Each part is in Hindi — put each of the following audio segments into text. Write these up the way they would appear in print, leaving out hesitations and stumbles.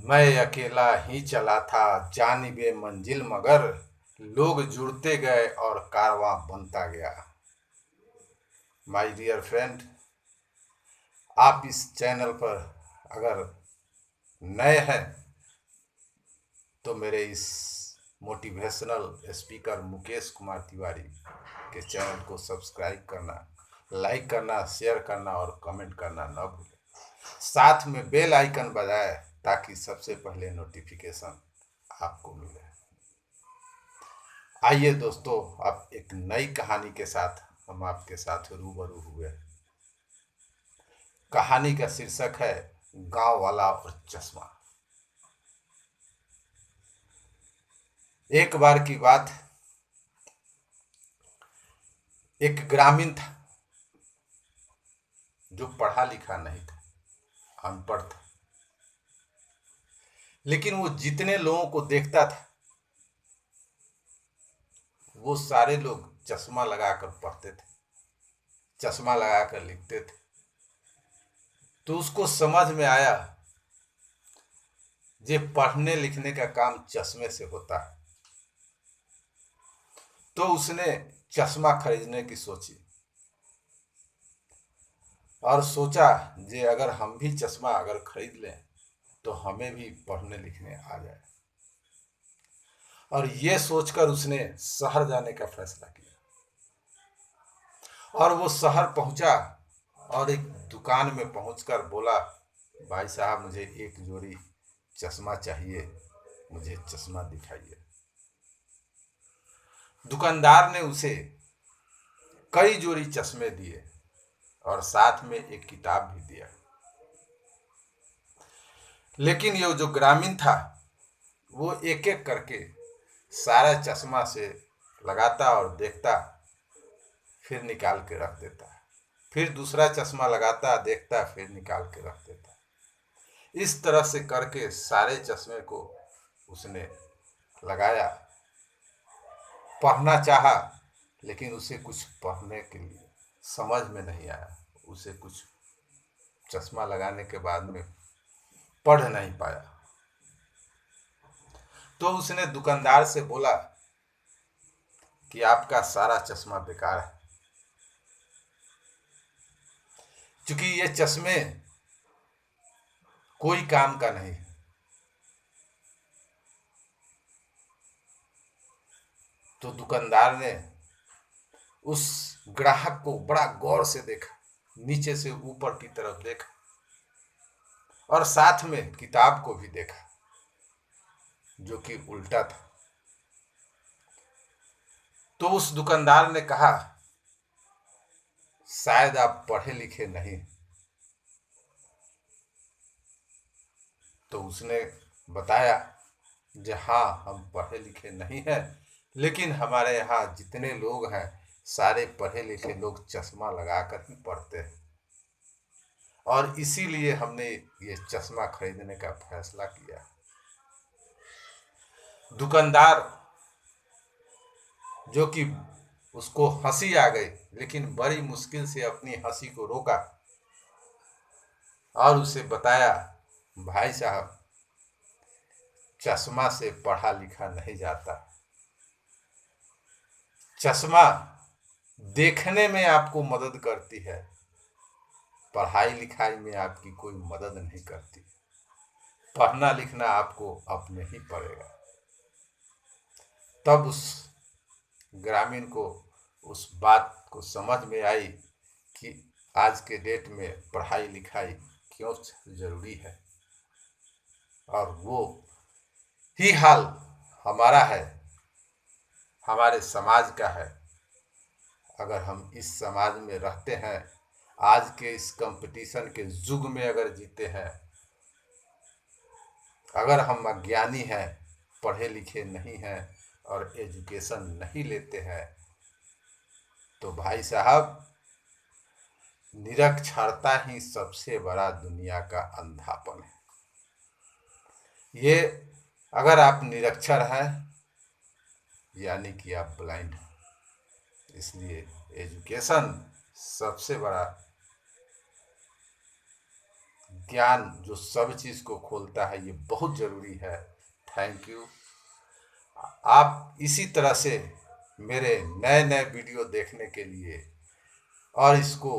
मैं अकेला ही चला था जानिबे मंजिल मगर लोग जुड़ते गए और कारवां बनता गया। माय डियर फ्रेंड, आप इस चैनल पर अगर नए हैं तो मेरे इस मोटिवेशनल स्पीकर मुकेश कुमार तिवारी के चैनल को सब्सक्राइब करना, लाइक करना, शेयर करना और कमेंट करना न भूलें। साथ में बेल आइकन बजाएं ताकि सबसे पहले नोटिफिकेशन आपको मिले। आइए दोस्तों, अब एक नई कहानी के साथ हम आपके साथ रूबरू हुए। कहानी का शीर्षक है गांव वाला और चश्मा। एक बार की बात, एक ग्रामीण था जो पढ़ा लिखा नहीं था, अनपढ़ था। लेकिन वो जितने लोगों को देखता था वो सारे लोग चश्मा लगाकर पढ़ते थे, चश्मा लगाकर लिखते थे। तो उसको समझ में आया ये पढ़ने लिखने का काम चश्मे से होता है। तो उसने चश्मा खरीदने की सोची और सोचा जे अगर हम भी चश्मा अगर खरीद लें तो हमें भी पढ़ने लिखने आ जाए। और ये सोचकर उसने शहर जाने का फैसला किया और वो शहर पहुंचा और एक दुकान में पहुंचकर बोला, भाई साहब मुझे एक जोड़ी चश्मा चाहिए, मुझे चश्मा दिखाइए। दुकानदार ने उसे कई जोड़ी चश्मे दिए और साथ में एक किताब भी दिया। लेकिन ये जो ग्रामीण था वो एक एक करके सारा चश्मा से लगाता और देखता, फिर निकाल के रख देता, फिर दूसरा चश्मा लगाता, देखता, फिर निकाल के रख देता। इस तरह से करके सारे चश्मे को उसने लगाया। पढ़ना चाहा लेकिन उसे कुछ पढ़ने के लिए समझ में नहीं आया। उसे कुछ चश्मा लगाने के बाद में पढ़ नहीं पाया। तो उसने दुकानदार से बोला कि आपका सारा चश्मा बेकार है, क्योंकि ये चश्मे कोई काम का नहीं है। तो दुकानदार ने उस ग्राहक को बड़ा गौर से देखा, नीचे से ऊपर की तरफ देखा और साथ में किताब को भी देखा जो कि उल्टा था। तो उस दुकानदार ने कहा, शायद आप पढ़े लिखे नहीं। तो उसने बताया, जी हाँ, हम पढ़े लिखे नहीं हैं, लेकिन हमारे यहाँ जितने लोग हैं सारे पढ़े लिखे लोग चश्मा लगाकर ही पढ़ते हैं और इसीलिए हमने ये चश्मा खरीदने का फैसला किया। दुकानदार, जो कि उसको हंसी आ गई, लेकिन बड़ी मुश्किल से अपनी हंसी को रोका और उसे बताया, भाई साहब चश्मा से पढ़ा लिखा नहीं जाता। चश्मा देखने में आपको मदद करती है, पढ़ाई लिखाई में आपकी कोई मदद नहीं करती। पढ़ना लिखना आपको अपने ही पड़ेगा। तब उस ग्रामीण को उस बात को समझ में आई कि आज के डेट में पढ़ाई लिखाई क्यों जरूरी है। और वो ही हाल हमारा है, हमारे समाज का है। अगर हम इस समाज में रहते हैं, आज के इस कंपटीशन के युग में अगर जीते हैं, अगर हम अज्ञानी हैं, पढ़े लिखे नहीं हैं और एजुकेशन नहीं लेते हैं, तो भाई साहब निरक्षरता ही सबसे बड़ा दुनिया का अंधापन है। ये अगर आप निरक्षर हैं यानी कि आप ब्लाइंड हैं। इसलिए एजुकेशन सबसे बड़ा ज्ञान जो सब चीज़ को खोलता है, ये बहुत ज़रूरी है। Thank you. आप इसी तरह से मेरे नए नए वीडियो देखने के लिए और इसको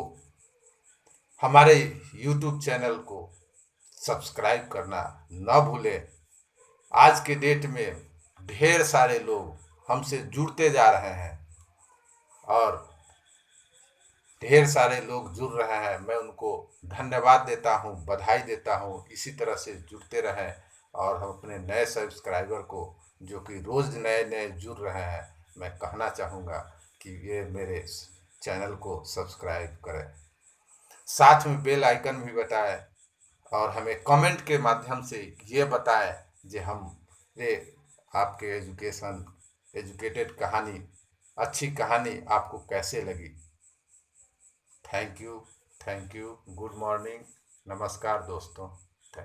हमारे यूट्यूब चैनल को सब्सक्राइब करना न भूलें। आज के डेट में ढेर सारे लोग हमसे जुड़ते जा रहे हैं और ढेर सारे लोग जुड़ रहे हैं। मैं उनको धन्यवाद देता हूं, बधाई देता हूं। इसी तरह से जुड़ते रहें और हम अपने नए सब्सक्राइबर को, जो कि रोज़ नए नए जुड़ रहे हैं, मैं कहना चाहूँगा कि ये मेरे चैनल को सब्सक्राइब करें, साथ में बेल आइकन भी बताएं और हमें कमेंट के माध्यम से ये बताएं कि हम ये आपके एजुकेटेड कहानी, अच्छी कहानी आपको कैसे लगी। Thank you. Good morning. नमस्कार दोस्तों।